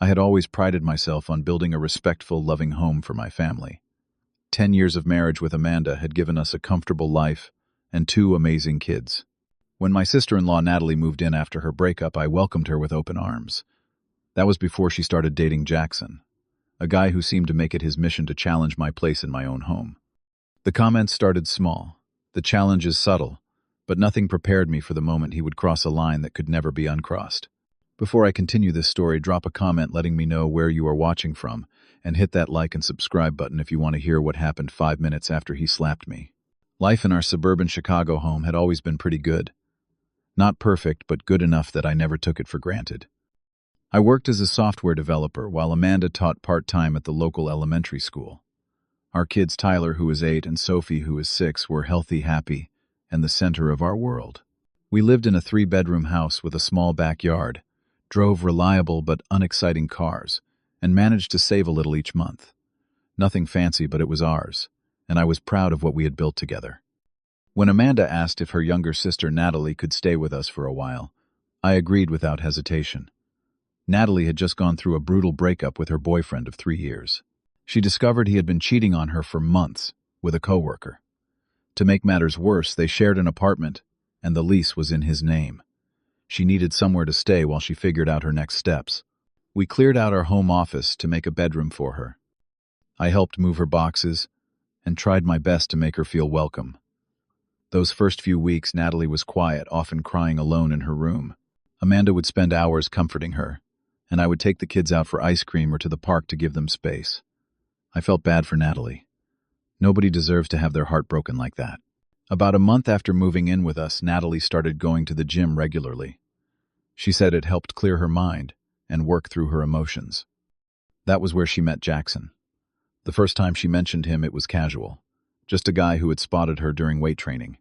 I had always prided myself on building a respectful, loving home for my family. 10 years of marriage with Amanda had given us a comfortable life and 2 amazing kids. When my sister-in-law Natalie moved in after her breakup, I welcomed her with open arms. That was before she started dating Jackson, a guy who seemed to make it his mission to challenge my place in my own home. The comments started small, the challenges subtle, but nothing prepared me for the moment he would cross a line that could never be uncrossed. Before I continue this story, drop a comment letting me know where you are watching from, and hit that like and subscribe button if you want to hear what happened 5 minutes after he slapped me. Life in our suburban Chicago home had always been pretty good. Not perfect, but good enough that I never took it for granted. I worked as a software developer while Amanda taught part-time at the local elementary school. Our kids, Tyler, who is 8, and Sophie, who is 6, were healthy, happy, and the center of our world. We lived in a 3-bedroom house with a small backyard, drove reliable but unexciting cars, and managed to save a little each month. Nothing fancy, but it was ours, and I was proud of what we had built together. When Amanda asked if her younger sister Natalie could stay with us for a while, I agreed without hesitation. Natalie had just gone through a brutal breakup with her boyfriend of 3 years. She discovered he had been cheating on her for months with a coworker. To make matters worse, they shared an apartment, and the lease was in his name. She needed somewhere to stay while she figured out her next steps. We cleared out our home office to make a bedroom for her. I helped move her boxes and tried my best to make her feel welcome. Those first few weeks, Natalie was quiet, often crying alone in her room. Amanda would spend hours comforting her, and I would take the kids out for ice cream or to the park to give them space. I felt bad for Natalie. Nobody deserves to have their heart broken like that. About a month after moving in with us, Natalie started going to the gym regularly. She said it helped clear her mind and work through her emotions. That was where she met Jackson. The first time she mentioned him, it was casual, just a guy who had spotted her during weight training.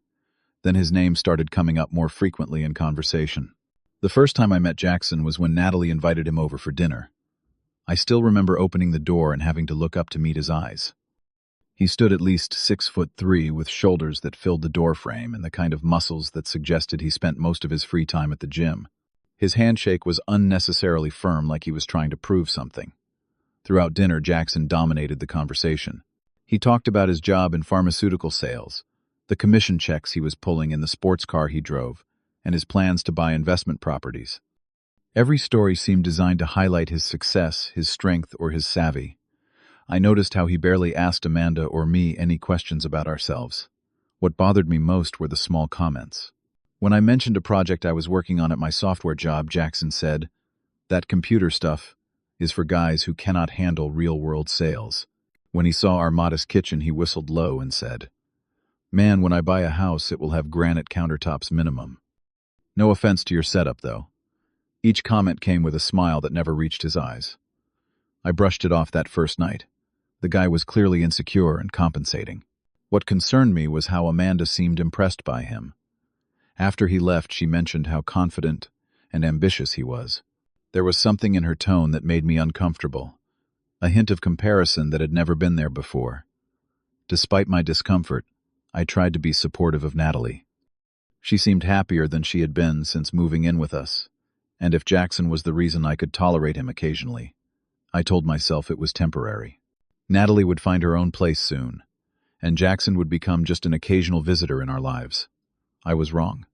Then his name started coming up more frequently in conversation. The first time I met Jackson was when Natalie invited him over for dinner. I still remember opening the door and having to look up to meet his eyes. He stood at least 6'3" with shoulders that filled the doorframe and the kind of muscles that suggested he spent most of his free time at the gym. His handshake was unnecessarily firm, like he was trying to prove something. Throughout dinner, Jackson dominated the conversation. He talked about his job in pharmaceutical sales, the commission checks he was pulling in the sports car he drove, and his plans to buy investment properties. Every story seemed designed to highlight his success, his strength, or his savvy. I noticed how he barely asked Amanda or me any questions about ourselves. What bothered me most were the small comments. When I mentioned a project I was working on at my software job, Jackson said, "That computer stuff is for guys who cannot handle real-world sales." When he saw our modest kitchen, he whistled low and said, "Man, when I buy a house, it will have granite countertops minimum." No offense to your setup, though. Each comment came with a smile that never reached his eyes. I brushed it off that first night. The guy was clearly insecure and compensating. What concerned me was how Amanda seemed impressed by him. After he left, she mentioned how confident and ambitious he was. There was something in her tone that made me uncomfortable, a hint of comparison that had never been there before. Despite my discomfort, I tried to be supportive of Natalie. She seemed happier than she had been since moving in with us, and if Jackson was the reason I could tolerate him occasionally, I told myself it was temporary. Natalie would find her own place soon, and Jackson would become just an occasional visitor in our lives. I was wrong.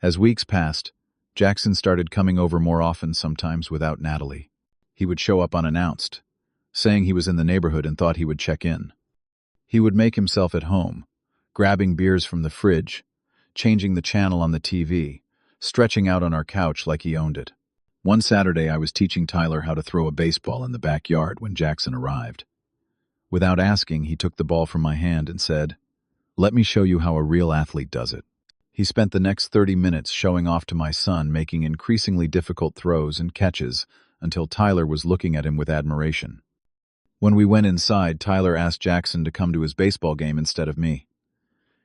As weeks passed, Jackson started coming over more often, sometimes without Natalie. He would show up unannounced, saying he was in the neighborhood and thought he would check in. He would make himself at home, grabbing beers from the fridge, changing the channel on the TV, stretching out on our couch like he owned it. One Saturday, I was teaching Tyler how to throw a baseball in the backyard when Jackson arrived. Without asking, he took the ball from my hand and said, "Let me show you how a real athlete does it." He spent the next 30 minutes showing off to my son, making increasingly difficult throws and catches until Tyler was looking at him with admiration. When we went inside, Tyler asked Jackson to come to his baseball game instead of me.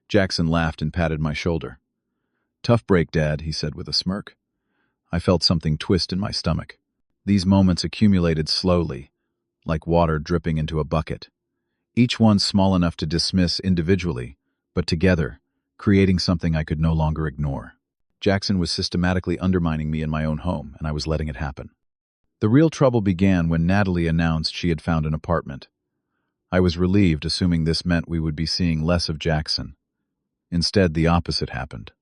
Jackson laughed and patted my shoulder. "Tough break, Dad," he said with a smirk. I felt something twist in my stomach. These moments accumulated slowly, like water dripping into a bucket. Each one small enough to dismiss individually, but together, creating something I could no longer ignore. Jackson was systematically undermining me in my own home, and I was letting it happen. The real trouble began when Natalie announced she had found an apartment. I was relieved, assuming this meant we would be seeing less of Jackson. Instead, the opposite happened.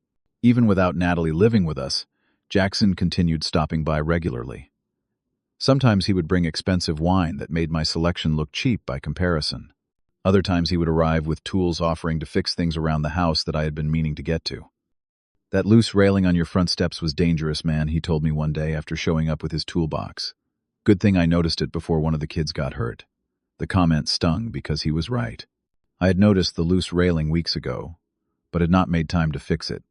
Even without Natalie living with us, Jackson continued stopping by regularly. Sometimes he would bring expensive wine that made my selection look cheap by comparison. Other times he would arrive with tools offering to fix things around the house that I had been meaning to get to. "That loose railing on your front steps was dangerous, man," he told me one day after showing up with his toolbox. Good thing I noticed it before one of the kids got hurt. The comment stung because he was right. I had noticed the loose railing weeks ago, but had not made time to fix it.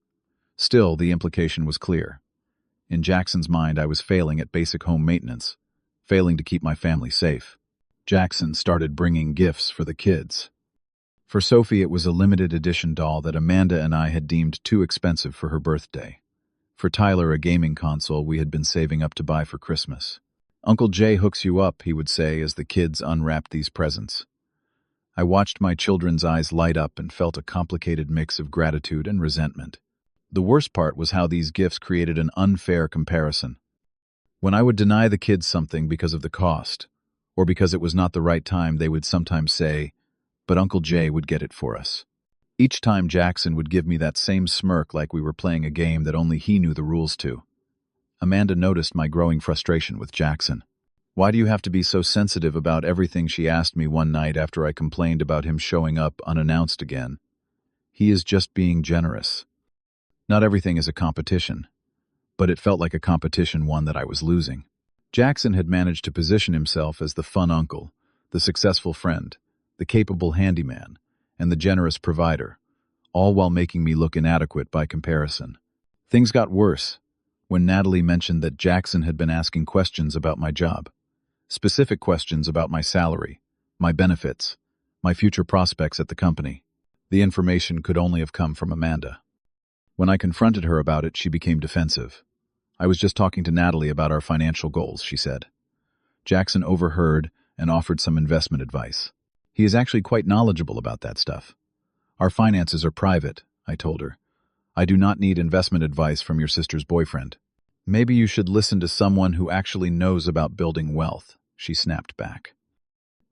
Still, the implication was clear. In Jackson's mind, I was failing at basic home maintenance, failing to keep my family safe. Jackson started bringing gifts for the kids. For Sophie, it was a limited edition doll that Amanda and I had deemed too expensive for her birthday. For Tyler, a gaming console we had been saving up to buy for Christmas. "Uncle Jay hooks you up," he would say as the kids unwrapped these presents. I watched my children's eyes light up and felt a complicated mix of gratitude and resentment. The worst part was how these gifts created an unfair comparison. When I would deny the kids something because of the cost, or because it was not the right time, they would sometimes say, "But Uncle Jay would get it for us." Each time Jackson would give me that same smirk like we were playing a game that only he knew the rules to. Amanda noticed my growing frustration with Jackson. "Why do you have to be so sensitive about everything?" she asked me one night after I complained about him showing up unannounced again. "He is just being generous." Not everything is a competition, but it felt like a competition, one that I was losing. Jackson had managed to position himself as the fun uncle, the successful friend, the capable handyman, and the generous provider, all while making me look inadequate by comparison. Things got worse when Natalie mentioned that Jackson had been asking questions about my job. Specific questions about my salary, my benefits, my future prospects at the company. The information could only have come from Amanda. When I confronted her about it, she became defensive. "I was just talking to Natalie about our financial goals," she said. Jackson overheard and offered some investment advice. "He is actually quite knowledgeable about that stuff." "Our finances are private," I told her. "I do not need investment advice from your sister's boyfriend." "Maybe you should listen to someone who actually knows about building wealth," she snapped back.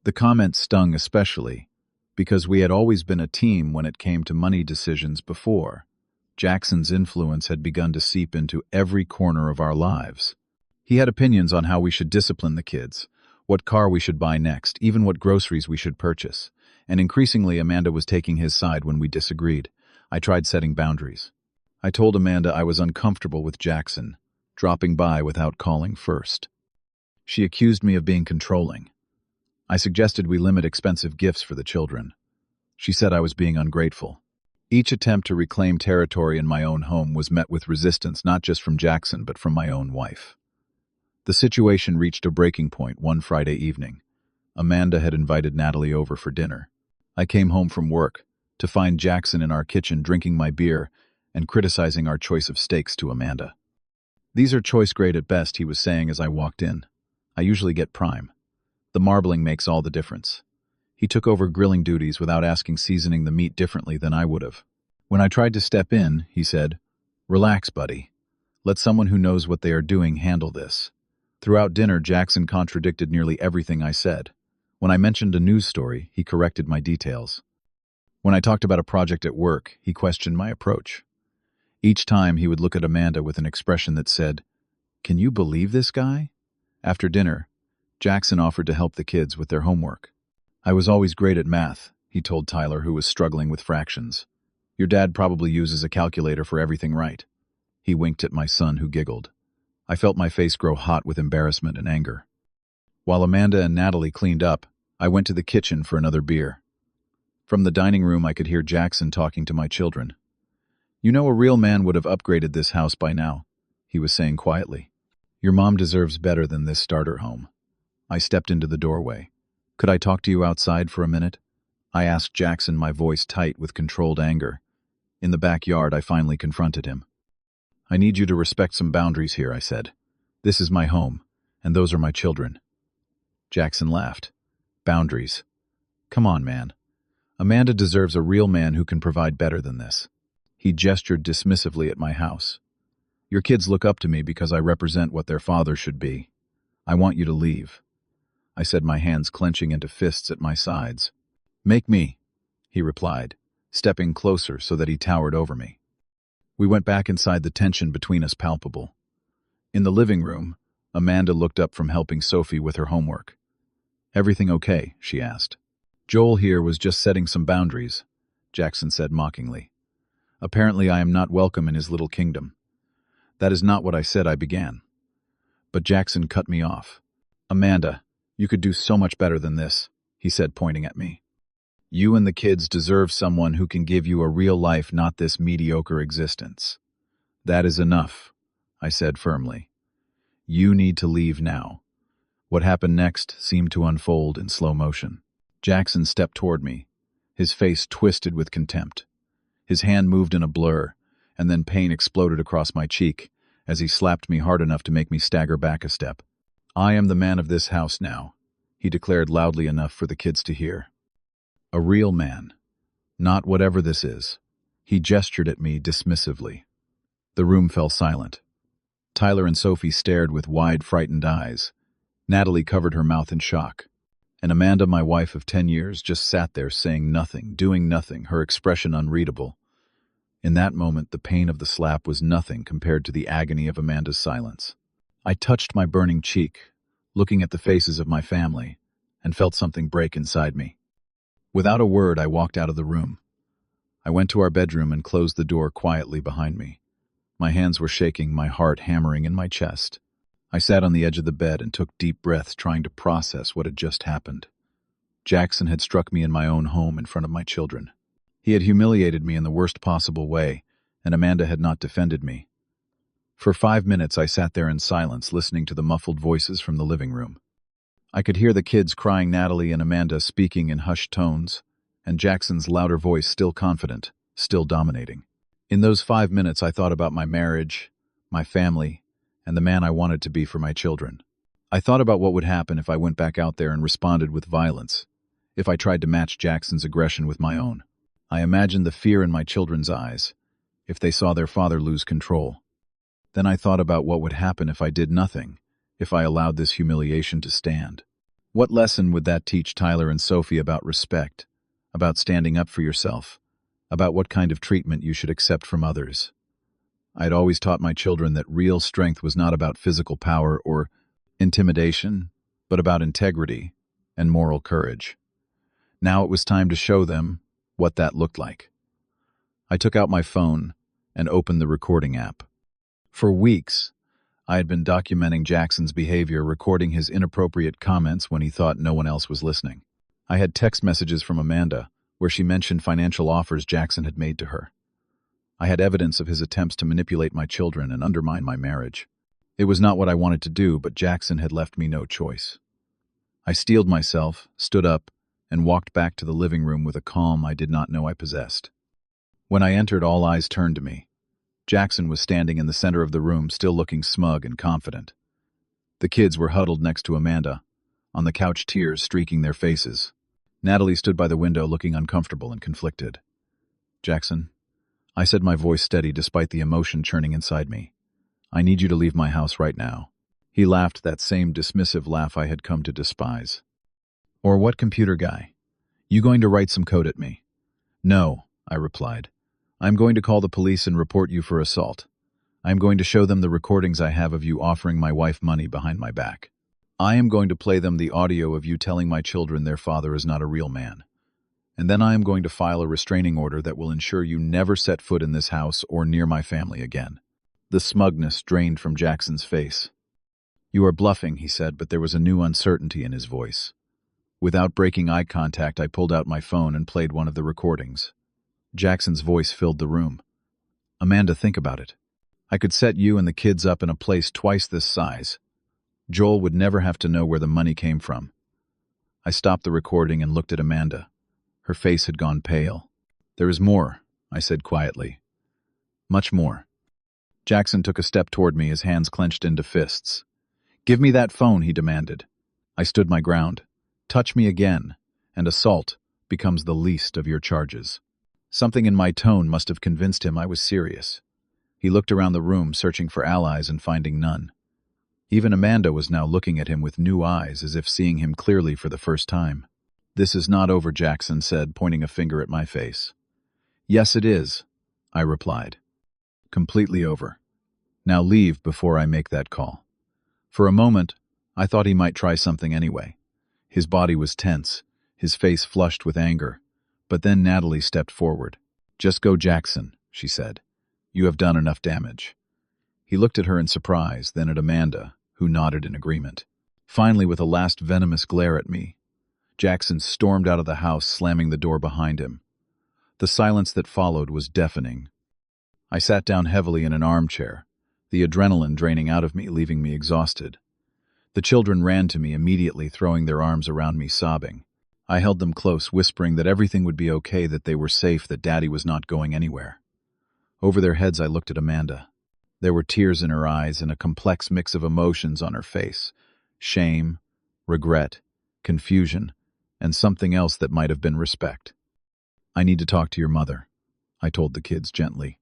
The comment stung especially because we had always been a team when it came to money decisions before. Jackson's influence had begun to seep into every corner of our lives. He had opinions on how we should discipline the kids, what car we should buy next, even what groceries we should purchase. And increasingly, Amanda was taking his side when we disagreed. I tried setting boundaries. I told Amanda I was uncomfortable with Jackson, dropping by without calling first. She accused me of being controlling. I suggested we limit expensive gifts for the children. She said I was being ungrateful. Each attempt to reclaim territory in my own home was met with resistance, not just from Jackson, but from my own wife. The situation reached a breaking point one Friday evening. Amanda had invited Natalie over for dinner. I came home from work to find Jackson in our kitchen drinking my beer and criticizing our choice of steaks to Amanda. "These are choice grade at best," he was saying as I walked in. "I usually get prime. The marbling makes all the difference." He took over grilling duties without asking, seasoning the meat differently than I would have. When I tried to step in, he said, "Relax, buddy. Let someone who knows what they are doing handle this." Throughout dinner, Jackson contradicted nearly everything I said. When I mentioned a news story, he corrected my details. When I talked about a project at work, he questioned my approach. Each time, he would look at Amanda with an expression that said, "Can you believe this guy?" After dinner, Jackson offered to help the kids with their homework. "I was always great at math," he told Tyler, who was struggling with fractions. "Your dad probably uses a calculator for everything, right?" He winked at my son, who giggled. I felt my face grow hot with embarrassment and anger. While Amanda and Natalie cleaned up, I went to the kitchen for another beer. From the dining room, I could hear Jackson talking to my children. "You know, a real man would have upgraded this house by now," he was saying quietly. "Your mom deserves better than this starter home." I stepped into the doorway. "Could I talk to you outside for a minute?" I asked Jackson, my voice tight with controlled anger. In the backyard, I finally confronted him. "I need you to respect some boundaries here," I said. "This is my home, and those are my children." Jackson laughed. "Boundaries? Come on, man. Amanda deserves a real man who can provide better than this." He gestured dismissively at my house. "Your kids look up to me because I represent what their father should be. I want you to leave, I said, my hands clenching into fists at my sides. Make me, he replied, stepping closer so that he towered over me. We went back inside, the tension between us palpable. In the living room, Amanda looked up from helping Sophie with her homework. Everything okay? She asked. Joel here was just setting some boundaries, Jackson said mockingly. Apparently I am not welcome in his little kingdom. That is not what I said, I began. But Jackson cut me off. Amanda, you could do so much better than this, he said, pointing at me. You and the kids deserve someone who can give you a real life, not this mediocre existence. That is enough, I said firmly. You need to leave now. What happened next seemed to unfold in slow motion. Jackson stepped toward me, his face twisted with contempt. His hand moved in a blur, and then pain exploded across my cheek as he slapped me hard enough to make me stagger back a step. I am the man of this house now, he declared loudly enough for the kids to hear. A real man, not whatever this is. He gestured at me dismissively. The room fell silent. Tyler and Sophie stared with wide, frightened eyes. Natalie covered her mouth in shock. And Amanda, my wife of 10 years, just sat there saying nothing, doing nothing, her expression unreadable. In that moment, the pain of the slap was nothing compared to the agony of Amanda's silence. I touched my burning cheek, looking at the faces of my family, and felt something break inside me. Without a word, I walked out of the room. I went to our bedroom and closed the door quietly behind me. My hands were shaking, my heart hammering in my chest. I sat on the edge of the bed and took deep breaths, trying to process what had just happened. Jackson had struck me in my own home in front of my children. He had humiliated me in the worst possible way, and Amanda had not defended me. For 5 minutes I sat there in silence, listening to the muffled voices from the living room. I could hear the kids crying, Natalie and Amanda speaking in hushed tones, and Jackson's louder voice still confident, still dominating. In those 5 minutes I thought about my marriage, my family, and the man I wanted to be for my children. I thought about what would happen if I went back out there and responded with violence, if I tried to match Jackson's aggression with my own. I imagined the fear in my children's eyes, if they saw their father lose control. Then I thought about what would happen if I did nothing, if I allowed this humiliation to stand. What lesson would that teach Tyler and Sophie about respect, about standing up for yourself, about what kind of treatment you should accept from others? I had always taught my children that real strength was not about physical power or intimidation, but about integrity and moral courage. Now it was time to show them what that looked like. I took out my phone and opened the recording app. For weeks, I had been documenting Jackson's behavior, recording his inappropriate comments when he thought no one else was listening. I had text messages from Amanda, where she mentioned financial offers Jackson had made to her. I had evidence of his attempts to manipulate my children and undermine my marriage. It was not what I wanted to do, but Jackson had left me no choice. I steeled myself, stood up, and walked back to the living room with a calm I did not know I possessed. When I entered, all eyes turned to me. Jackson was standing in the center of the room, still looking smug and confident. The kids were huddled next to Amanda, on the couch, tears streaking their faces. Natalie stood by the window, looking uncomfortable and conflicted. Jackson, I said, my voice steady despite the emotion churning inside me. I need you to leave my house right now. He laughed, that same dismissive laugh I had come to despise. Or what, computer guy? You going to write some code at me? No, I replied. I'm going to call the police and report you for assault. I'm going to show them the recordings I have of you offering my wife money behind my back. I am going to play them the audio of you telling my children their father is not a real man. And then I am going to file a restraining order that will ensure you never set foot in this house or near my family again. The smugness drained from Jackson's face. You are bluffing, he said, but there was a new uncertainty in his voice. Without breaking eye contact, I pulled out my phone and played one of the recordings. Jackson's voice filled the room. Amanda, think about it. I could set you and the kids up in a place twice this size. Joel would never have to know where the money came from. I stopped the recording and looked at Amanda. Her face had gone pale. There is more, I said quietly. Much more. Jackson took a step toward me, his hands clenched into fists. Give me that phone, he demanded. I stood my ground. Touch me again, and assault becomes the least of your charges. Something in my tone must have convinced him I was serious. He looked around the room, searching for allies and finding none. Even Amanda was now looking at him with new eyes, as if seeing him clearly for the first time. "This is not over," Jackson said, pointing a finger at my face. "Yes, it is," I replied. "Completely over. Now leave before I make that call." For a moment, I thought he might try something anyway. His body was tense, his face flushed with anger. But then Natalie stepped forward. "Just go, Jackson," she said. "You have done enough damage." He looked at her in surprise, then at Amanda, who nodded in agreement. Finally, with a last venomous glare at me, Jackson stormed out of the house, slamming the door behind him. The silence that followed was deafening. I sat down heavily in an armchair, the adrenaline draining out of me, leaving me exhausted. The children ran to me immediately, throwing their arms around me, sobbing. I held them close, whispering that everything would be okay, that they were safe, that Daddy was not going anywhere. Over their heads, I looked at Amanda. There were tears in her eyes and a complex mix of emotions on her face: shame, regret, confusion, and something else that might have been respect. "I need to talk to your mother," I told the kids gently.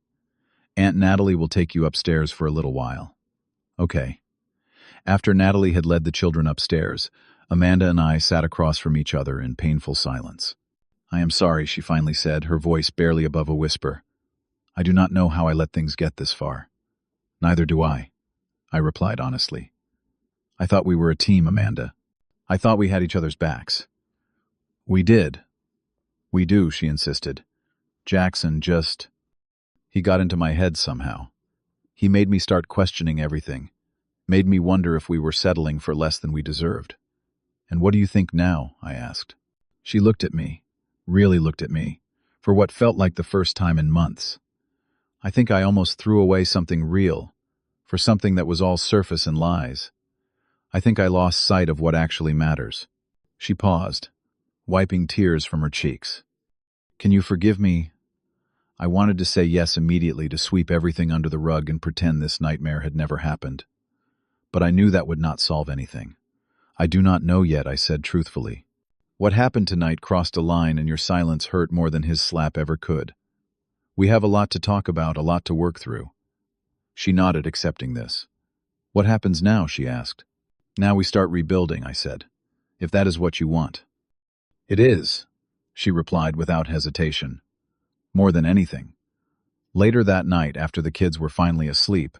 "Aunt Natalie will take you upstairs for a little while." "Okay." After Natalie had led the children upstairs, Amanda and I sat across from each other in painful silence. "I am sorry," she finally said, her voice barely above a whisper. "I do not know how I let things get this far." "Neither do I replied honestly. "I thought we were a team, Amanda. I thought we had each other's backs." "We did. We do," she insisted. "Jackson just—" He got into my head somehow. He made me start questioning everything, made me wonder if we were settling for less than we deserved. "And what do you think now?" I asked. She looked at me, really looked at me, for what felt like the first time in months. "I think I almost threw away something real, for something that was all surface and lies. I think I lost sight of what actually matters." She paused, wiping tears from her cheeks. "Can you forgive me?" I wanted to say yes immediately, to sweep everything under the rug and pretend this nightmare had never happened. But I knew that would not solve anything. "I do not know yet," I said truthfully. "What happened tonight crossed a line, and your silence hurt more than his slap ever could. We have a lot to talk about, a lot to work through." She nodded, accepting this. "What happens now?" she asked. "Now we start rebuilding," I said. "If that is what you want." "It is," she replied without hesitation. "More than anything." Later that night, after the kids were finally asleep,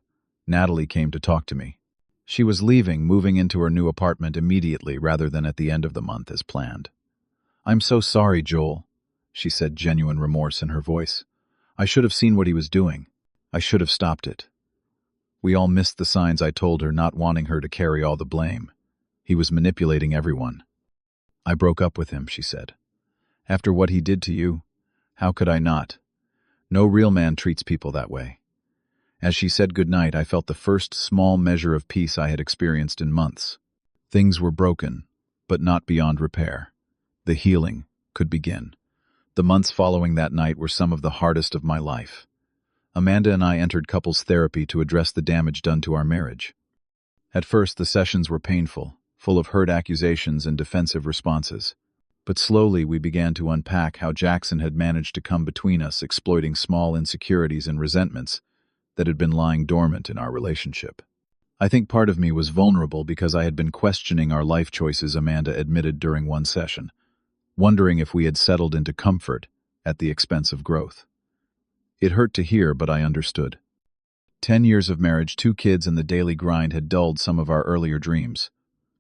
Natalie came to talk to me. She was leaving, moving into her new apartment immediately rather than at the end of the month as planned. "I'm so sorry, Joel," she said, genuine remorse in her voice. "I should have seen what he was doing. I should have stopped it." We all missed the signs, I told her, not wanting her to carry all the blame. "He was manipulating everyone." "I broke up with him," she said. "After what he did to you, how could I not? No real man treats people that way." As she said goodnight, I felt the first small measure of peace I had experienced in months. Things were broken, but not beyond repair. The healing could begin. The months following that night were some of the hardest of my life. Amanda and I entered couples therapy to address the damage done to our marriage. At first, the sessions were painful, full of hurt accusations and defensive responses. But slowly we began to unpack how Jackson had managed to come between us, exploiting small insecurities and resentments that had been lying dormant in our relationship. I think part of me was vulnerable because I had been questioning our life choices, Amanda admitted during one session, wondering if we had settled into comfort at the expense of growth. It hurt to hear, but I understood. 10 years of marriage, 2 kids, and the daily grind had dulled some of our earlier dreams.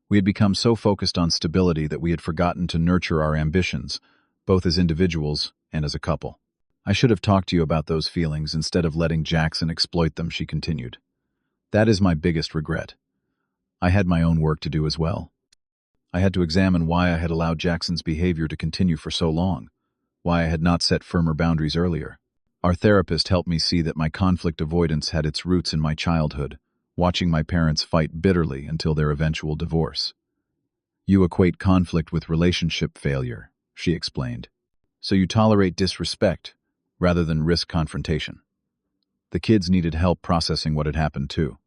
We had become so focused on stability that we had forgotten to nurture our ambitions, both as individuals and as a couple. "I should have talked to you about those feelings instead of letting Jackson exploit them," she continued. "That is my biggest regret. I had my own work to do as well. I had to examine why I had allowed Jackson's behavior to continue for so long, why I had not set firmer boundaries earlier. Our therapist helped me see that my conflict avoidance had its roots in my childhood, watching my parents fight bitterly until their eventual divorce. You equate conflict with relationship failure," she explained. "So you tolerate disrespect rather than risk confrontation." The kids needed help processing what had happened too.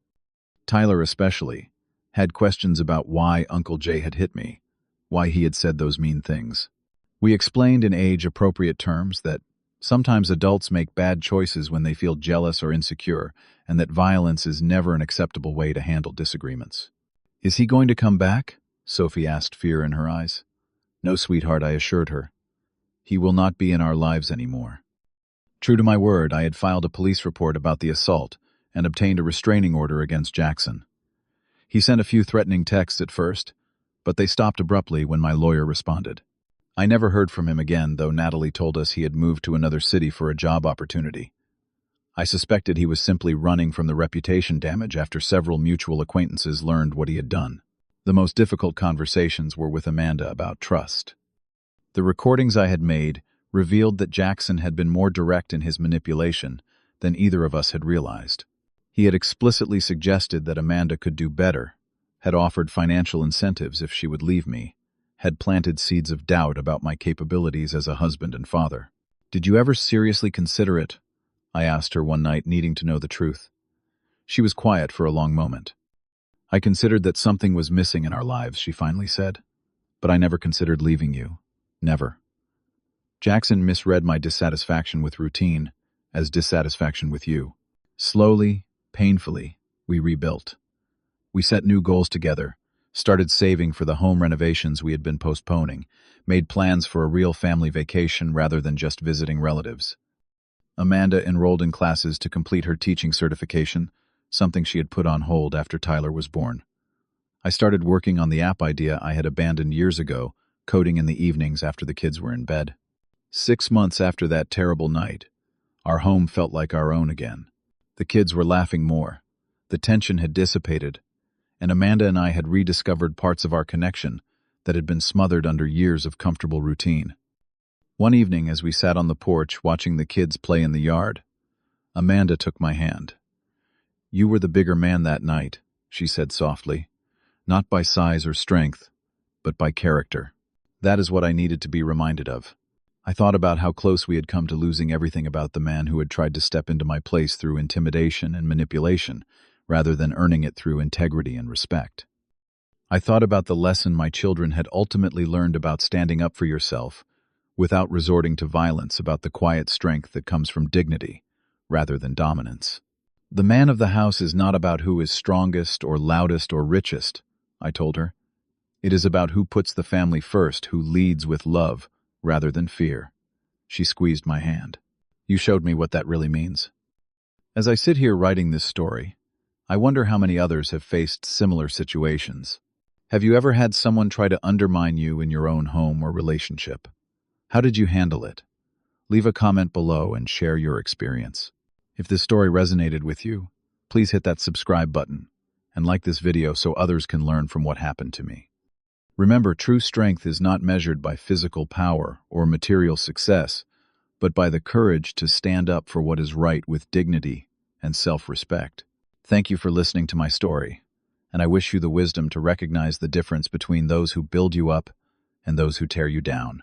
Tyler especially had questions about why Uncle Jay had hit me, why he had said those mean things. We explained in age-appropriate terms that Sometimes adults make bad choices when they feel jealous or insecure, and that violence is never an acceptable way to handle disagreements. Is he going to come back? Sophie asked, fear in her eyes. No, sweetheart, I assured her. He will not be in our lives anymore. True to my word, I had filed a police report about the assault and obtained a restraining order against Jackson. He sent a few threatening texts at first, but they stopped abruptly when my lawyer responded. I never heard from him again, though Natalie told us he had moved to another city for a job opportunity. I suspected he was simply running from the reputation damage after several mutual acquaintances learned what he had done. The most difficult conversations were with Amanda about trust. The recordings I had made revealed that Jackson had been more direct in his manipulation than either of us had realized. He had explicitly suggested that Amanda could do better, had offered financial incentives if she would leave me, had planted seeds of doubt about my capabilities as a husband and father. Did you ever seriously consider it? I asked her one night, needing to know the truth. She was quiet for a long moment. I considered that something was missing in our lives, she finally said. But I never considered leaving you. Never. Jackson misread my dissatisfaction with routine as dissatisfaction with you. Slowly, painfully, we rebuilt. We set new goals together, started saving for the home renovations we had been postponing, made plans for a real family vacation rather than just visiting relatives. Amanda enrolled in classes to complete her teaching certification, something she had put on hold after Tyler was born. I started working on the app idea I had abandoned years ago, coding in the evenings after the kids were in bed. 6 months after that terrible night, our home felt like our own again. The kids were laughing more. The tension had dissipated, and Amanda and I had rediscovered parts of our connection that had been smothered under years of comfortable routine. One evening, as we sat on the porch watching the kids play in the yard, Amanda took my hand. You were the bigger man that night, she said softly, not by size or strength, but by character. That is what I needed to be reminded of. I thought about how close we had come to losing everything about the man who had tried to step into my place through intimidation and manipulation, rather than earning it through integrity and respect. I thought about the lesson my children had ultimately learned about standing up for yourself, without resorting to violence, about the quiet strength that comes from dignity, rather than dominance. The man of the house is not about who is strongest or loudest or richest, I told her. It is about who puts the family first, who leads with love, rather than fear. She squeezed my hand. You showed me what that really means. As I sit here writing this story, I wonder how many others have faced similar situations. Have you ever had someone try to undermine you in your own home or relationship? How did you handle it? Leave a comment below and share your experience. If this story resonated with you, please hit that subscribe button and like this video so others can learn from what happened to me. Remember, true strength is not measured by physical power or material success, but by the courage to stand up for what is right with dignity and self-respect. Thank you for listening to my story, and I wish you the wisdom to recognize the difference between those who build you up and those who tear you down.